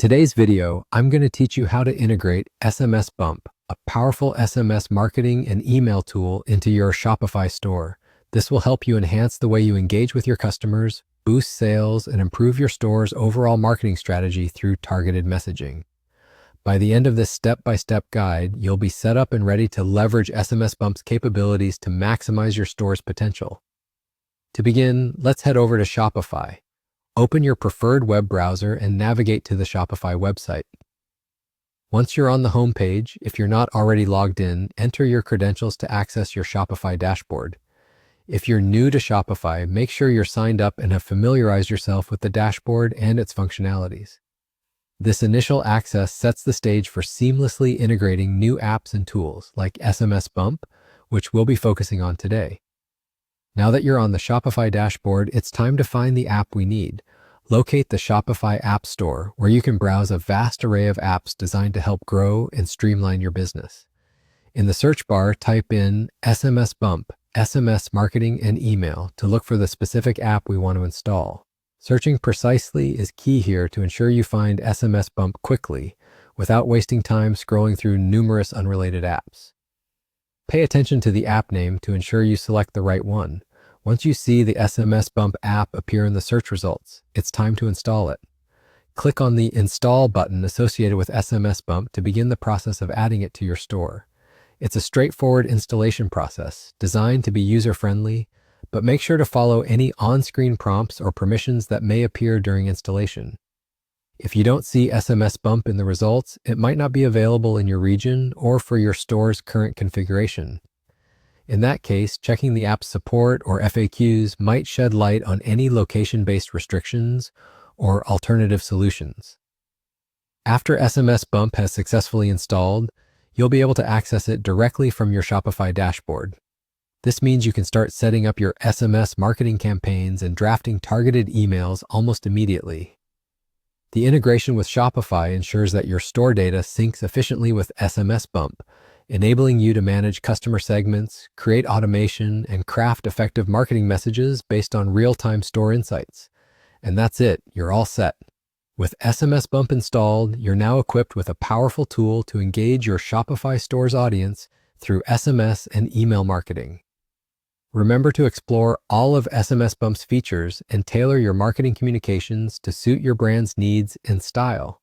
today's video, I'm going to teach you how to integrate SMSBump, a powerful SMS marketing and email tool, into your Shopify store. This will help you enhance the way you engage with your customers, boost sales, and improve your store's overall marketing strategy through targeted messaging. By the end of this step-by-step guide, you'll be set up and ready to leverage SMSBump's capabilities to maximize your store's potential. To begin, let's head over to Shopify. Open your preferred web browser and navigate to the Shopify website. Once you're on the home page, if you're not already logged in, enter your credentials to access your Shopify dashboard. If you're new to Shopify, make sure you're signed up and have familiarized yourself with the dashboard and its functionalities. This initial access sets the stage for seamlessly integrating new apps and tools like SMSBump, which we'll be focusing on today. Now that you're on the Shopify dashboard, it's time to find the app we need. Locate the Shopify App Store, where you can browse a vast array of apps designed to help grow and streamline your business. In the search bar, type in SMSBump, SMS marketing and email to look for the specific app we want to install. Searching precisely is key here to ensure you find SMSBump quickly, without wasting time scrolling through numerous unrelated apps. Pay attention to the app name to ensure you select the right one. Once you see the SMSBump app appear in the search results, it's time to install it. Click on the Install button associated with SMSBump to begin the process of adding it to your store. It's a straightforward installation process designed to be user-friendly, but make sure to follow any on-screen prompts or permissions that may appear during installation. If you don't see SMSBump in the results, it might not be available in your region or for your store's current configuration. In that case, checking the app's support or FAQs might shed light on any location-based restrictions or alternative solutions. After SMSBump has successfully installed, you'll be able to access it directly from your Shopify dashboard. This means you can start setting up your SMS marketing campaigns and drafting targeted emails almost immediately. The integration with Shopify ensures that your store data syncs efficiently with SMSBump, enabling you to manage customer segments, create automation, and craft effective marketing messages based on real-time store insights. And that's it, you're all set. With SMSBump installed, you're now equipped with a powerful tool to engage your Shopify store's audience through SMS and email marketing. Remember to explore all of SMSBump's features and tailor your marketing communications to suit your brand's needs and style.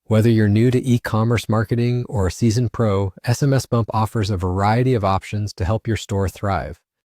Whether you're new to e-commerce marketing or a seasoned pro, SMSBump offers a variety of options to help your store thrive.